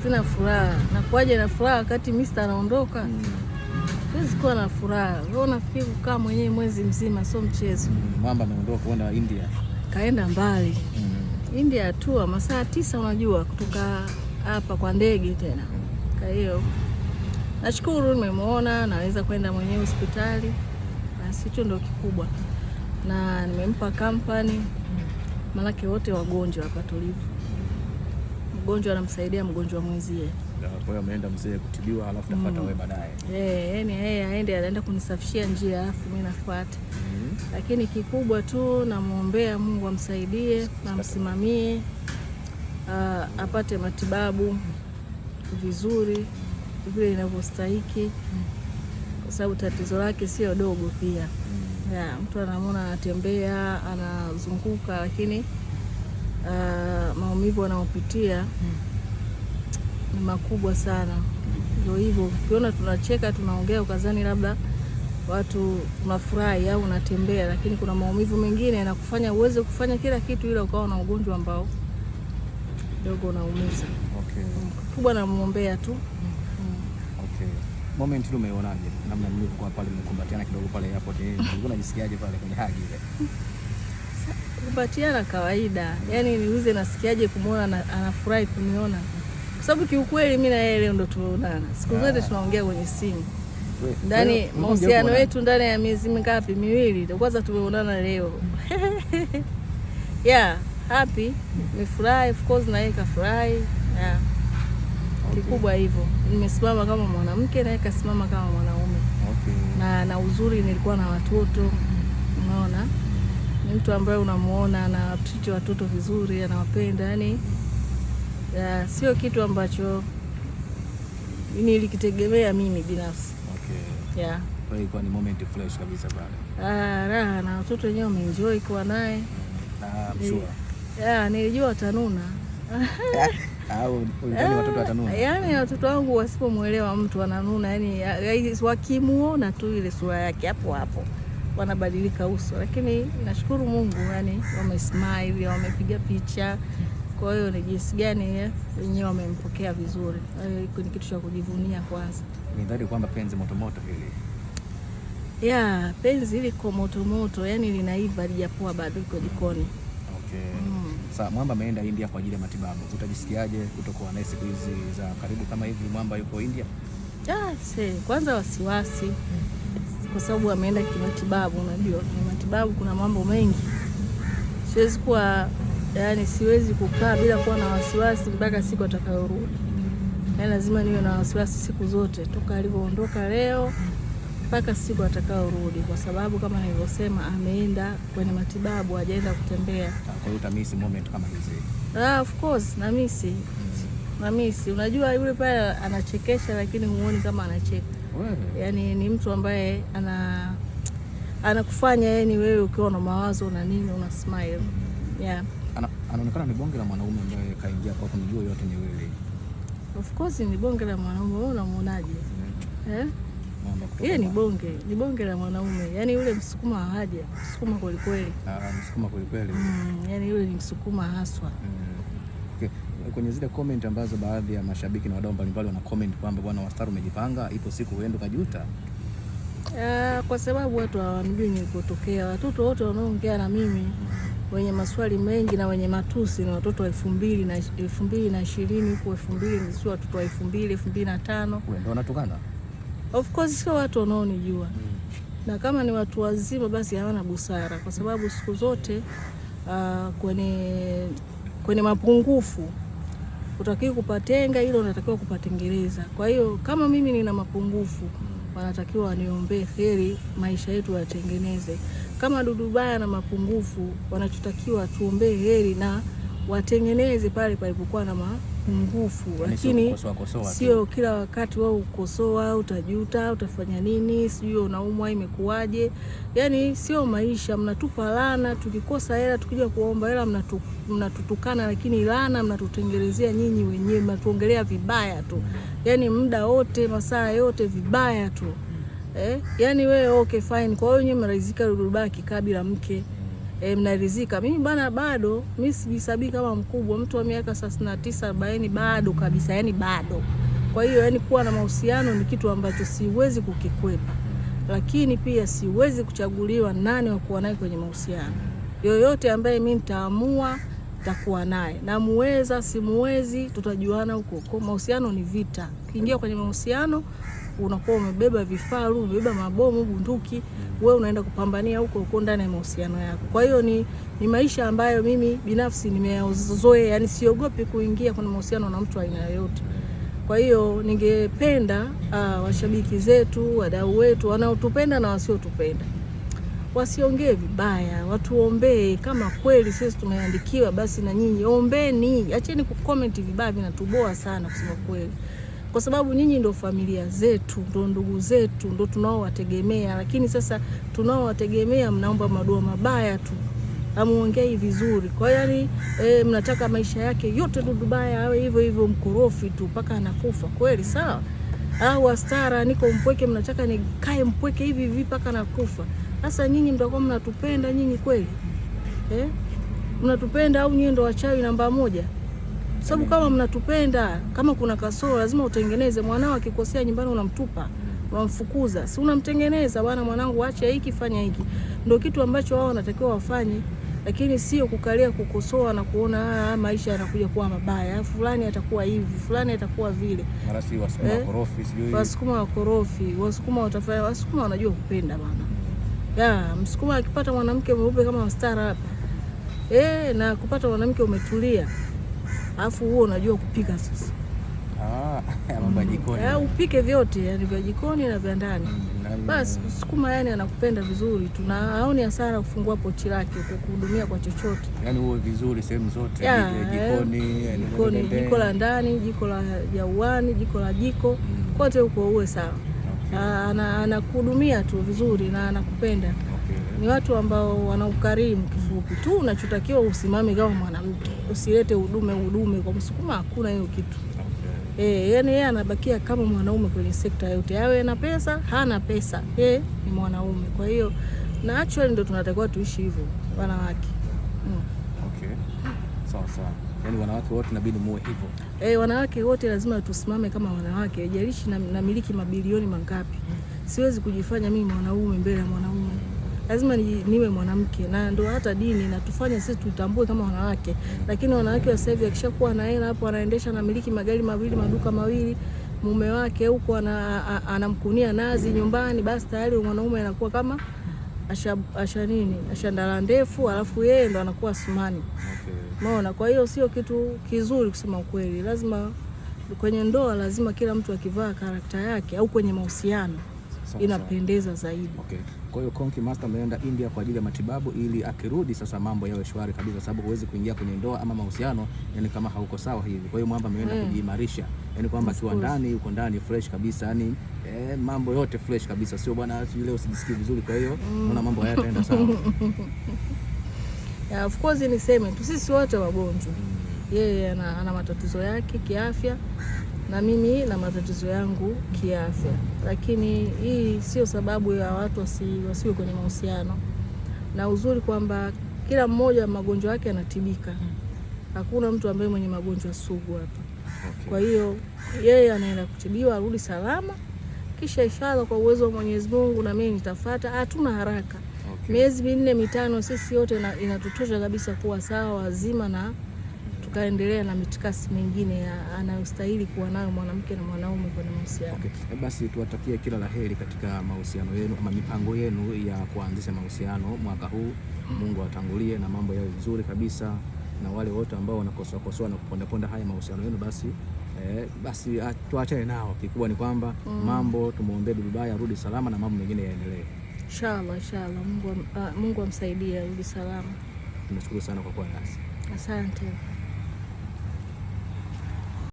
sina furaha. Na kuaje na furaha wakati Mr. anaondoka? Siwezi kuwa na furaha. Wewe unafikiri kukaa mwenyewe mwezi mzima sio mchezo. Mwamba ameondoka kwenda India. Kaenda mbali. India tu masaa 9 unajua kutoka hapa kwa ndege tena. Kwa hiyo nashukuru nimemuona, naweza kwenda mwenyewe hospitali. Na sicho ndio kikubwa. Na nimempa company. Manake wote wagonjwa hapa tulivu. Mgonjwa anamsaidia mgonjwa mwenzie. Kwa hiyo ameenda mzee kutibiwa alafu nafuata wewe baadaye. Yani yeye anaenda kunisafishia njia alafu mimi nafuata. Lakini kikubwa tu namuombea Mungu amsaidie, amsimamie, apate matibabu vizuri vile inavyostahili. Kwa sababu tatizo lake sio dogo pia. Mtu anamwona anatembea, anazunguka lakini maumivu anayopitia ni makubwa sana. Ndio hivyo, ukiona tunacheka tunaongea ukazani labda watu tunafurahi au unatembea, lakini kuna maumivu mengine yanakufanya uweze kufanya kila kitu ila ukawa na ugonjwa ambao dogo unaumiza. Kubwa namuombea tu. Moment ile umeonaje? Namna mlivyokuwa pale mkumbatiana kidogo pale airport, ulikuwa unajisikiaje pale kwenye hagi ile? Kumbatiana kawaida. Yaani niulize nasikiaje kumuona anafurahi kuniona. Kwa sababu kiukweli mimi na yeye leo ndo tunaonana. Siku zote tunaongea kwenye simu. Ndani mahusiano yetu ndani ya miezi mingapi? 2. Ndio kwanza tumeonana leo. Happy. Nimefurahi, of course na yeye kafurahi. Kikubwa hivyo. Nimesimama kama mwanamke na yeye kasimama kama mwanaume. Na uzuri nilikuwa na watoto. Unaona? Ni mtu ambaye unamuona anawatreat watoto vizuri, anawapenda. Yaani sio kitu ambacho nilikitegemea mimi binafsi. Kwa hiyo ni moment fresh kabisa pale. Raha na watoto wenyewe wameenjoy kuwa naye. Sure. Nilijua watanuna. Au ulidhani watoto watanuna? Yaani watoto wangu wasipomuelewa mtu wananuna, yani wakimuona tu ile sura yake hapo hapo wanabadilika uso, lakini nashukuru Mungu yani wamesmile, wamepiga picha. Kwa hiyo ni jinsi gani wenyewe wamempokea vizuri. Ni kitu cha kujivunia kwanza. Ni dhahiri kwamba penzi moto moto hili. Penzi hili kwa moto moto, yani linaiva lijapoa bado iko jikoni. Sasa Mwamba ameenda India kwa ajili ya matibabu. Utajisikiaje kutokuwa naye siku hizi za karibu kama hivi Mwamba yuko India? Kwanza wasiwasi. Kwa sababu ameenda kimatibabu, unajua kimatibabu kuna mambo mengi. Siwezi kukaa bila kuwa na wasiwasi mpaka siku atakayorudi. Lazima niwe na wasiwasi siku zote toka alivyoondoka leo mpaka siku atakayorudi, kwa sababu kama nilivyosema ameenda kwenye matibabu, hajaenda kutembea. Kwa hiyo utamisi moment kama hizi? Of course na misi. Unajua yule pale anachekesha lakini huoni kama anacheka. Yaani ni mtu ambaye anakufanya yani wewe ukiwa na mawazo na nini una smile. Anaonekana ni bonge la mwanaume ambaye kaingia kwa kunijua yote ni wewe. Of course ni bonge la mwanaume. Wewe unamuonaje? Yeye ni bonge la mwanaume. Yaani yule msukuma haja, msukuma kweli kweli. Msukuma kweli kweli. Yaani yule ni msukuma haswa. Kwenye zile comment ambazo baadhi ya mashabiki na wadau mbalimbali wana comment kwamba bwana Wastara umejipanga, ipo siku uende ukajuta. Kwa sababu watu hawamjui nilipotokea. Watoto wote wanaoongea na mimi wenye maswali mengi na wenye matusi ni watoto wa 2020 huko 2000, sio watoto wa 2005. Wewe ndio unatukana? Of course sio watu wanaonijua. Na kama ni watu wazima basi hawana busara, kwa sababu siku zote kwenye mapungufu utakiwa kupatenga, ile unatakiwa kupatengeleza. Kwa hiyo kama mimi nina mapungufu, wanatakiwa waniombee heri maisha yetu yatengeneze. Kama Dudu Baya na mapungufu, wanachotakiwa tuombee heri na watengeneze pale palipokuwa na mapungufu. Lakini sio kila wakati wao ukosoa, utajuta, utafanya nini, sijui unaumwa imekuaje. Yaani sio maisha, mnatupa laana, tukikosa hela tukija kuomba hela mnatutukana, lakini laana mnatutengelezea nyinyi wenyewe, mnatuongelea vibaya tu. Yaani muda wote, masaa yote vibaya tu. Yaani wewe okay fine. Kwa hiyo nyinyi mnarizika Dudu Baya kikaa bila mke. mnaridhika. Mimi bana bado mimi sijisabii kama mkubwa, mtu wa miaka 39 40 bado kabisa, yani bado. Kwa hiyo yani kuwa na mahusiano ni kitu ambacho siwezi kukikwepa, lakini pia siwezi kuchaguliwa nani wa kuwa naye kwenye mahusiano. Yoyote ambaye mimi nitaamua takuwa naye, na muweza simuwezi, tutajuana huko huko. Mahusiano ni vita. Ukiingia kwenye mahusiano unakuwa umebeba vifaru, umebeba mabomu, bunduki, wewe unaenda kupambania huko huko ndani ya mahusiano yako. Kwa hiyo ni maisha ambayo mimi binafsi nimeyazoea, yani siogopi kuingia kwenye mahusiano na mtu aina yoyote. Kwa hiyo ningependa washabiki zetu, wadau wetu wanaotupenda na wasiotupenda wasiongee vibaya, watuombee. Kama kweli sisi tumeandikiwa, basi na nyinyi ombeni. Acheni kucomment vibaya, vinatuboa sana kusema kweli, kwa sababu nyinyi ndio familia zetu, ndio ndugu zetu, ndio tunaowategemea. Lakini sasa tunaowategemea mnaomba madua mabaya tu, hamuongei vizuri. Kwa hiyo yani mnataka maisha yake yote Dubai awe hivyo hivyo, mkorofi tu mpaka anakufa. Kweli sawa? Au Astara niko mpweke, mnataka nikae mpweke hivi hivi mpaka nakufa. Sasa nyinyi mtakuwa mnatupenda nyinyi kweli? Mnatupenda au nyinyi ndo wachawi namba moja? Sababu kama mnatupenda, kama kuna kasoro lazima utengeneze. Mwanao akikosea nyumbani unamtupa, unamfukuza. Si unamtengeneza, bwana mwanangu acha hiki, fanya hiki. Ndio kitu ambacho wao wanatakiwa wafanye, lakini sio kukalia kukosoa na kuona maisha yanakuja kuwa mabaya. Fulani atakuwa hivi, fulani atakuwa vile. Mara si wasukuma wakorofi sijui. Wasukuma wakorofi, wasukuma watafanya, wasukuma wanajua kupenda bwana. Ya, msukuma akipata mwanamke mweupe kama Astara hapa. Na kupata mwanamke umetulia. Alafu huo unajua kupika sasa. Mambo ya jikoni. Upike vyote, yani vya jikoni na vya ndani. Basi msukuma yani anakupenda vizuri. Tunaoni hasara kufungua pochi lake kukuhudumia kwa chochote. Yani uwe vizuri sehemu zote, jikoni, jiko la ndani, jiko la jauani, jiko la jiko, kote huko uwe sawa. Anakuhudumia tu vizuri na anakupenda. Ni watu ambao wana ukarimu. Kifupi tu unachotakiwa usimame kama mwanamke, usilete udume kwa msukuma, hakuna hiyo kitu. Yani yeye anabakia kama mwanaume kwenye sekta yote, awe na pesa hana pesa, ni mwanaume. Kwa hiyo na actually ndio tunatakiwa tuishi hivyo wanawake. Sawa. Yani wanawake wote inabidi muwe hivyo. Wanawake wote lazima tusimame kama wanawake. Haijalishi na miliki mabilioni mangapi. Siwezi kujifanya mimi mwanaume mbele ya mwanaume. Lazima niwe mwanamke, na ndio hata dini natufanya sisi tutambue kama wanawake. Lakini wanawake wa sasa hivi akishakuwa na hela hapo, anaendesha na miliki magari mawili, maduka mawili, mume wake huko anamkunia nazi nyumbani, basi tayari mwanaume anakuwa kama ashandala ndefu, alafu yeye ndo anakuwa Asmani. Umeona? Kwa hiyo sio kitu kizuri kusema ukweli. Lazima kwenye ndoa lazima kila mtu akivaa karakta yake, au kwenye mahusiano inapendeza zaidi. Kwa hiyo Konki Master ameenda India kwa ajili ya matibabu, ili akirudi sasa mambo yawe shwari kabisa, sababu huwezi kuingia kwenye ndoa ama mahusiano yani kama hauko sawa hivi. Kwa hiyo mwamba ameenda kujiimarisha, yani kwamba akiwa ndani uko ndani fresh kabisa, yani mambo yote fresh kabisa, sio bwana leo sijisikii vizuri. Kwa hiyo naona mambo hayataenda sawa. Of course niseme tu sisi wote wagonjwa. Yeye ana matatizo yake kiafya na mimi na matatizo yangu kiafya, lakini hii sio sababu ya watu wasiwe kwenye mahusiano. Na uzuri kwamba kila mmoja magonjwa yake yanatibika. Hakuna mtu ambaye mwenye magonjwa sugu hapa. Kwa hiyo yeye anaenda kutibiwa, arudi salama, kisha inshallah kwa uwezo wa Mwenyezi Mungu na mimi nitafuata. Hatuna haraka. Miezi 4 5 sisi yote inatutosha kabisa kuwa sawa wazima, na tukaendelea na mitikasi mingine anayostahili kuwa nayo mwanamke na mwanaume kwenye mahusiano. Basi tuwatakie kila laheri katika mahusiano yenu ama mipango yenu ya kuanzisha mahusiano mwaka huu. Mungu atangulie na mambo yawe vizuri kabisa, na wale wote ambao wanakosoa na kupondaponda haya mahusiano yenu basi tuachane nao. Kikubwa ni kwamba mambo tumuombee Dubai arudi salama na mambo mengine yaendelee. Inshallah. Mungu amsaidie arudi salama. Tunashukuru sana kwa kuwa nasi. Asante.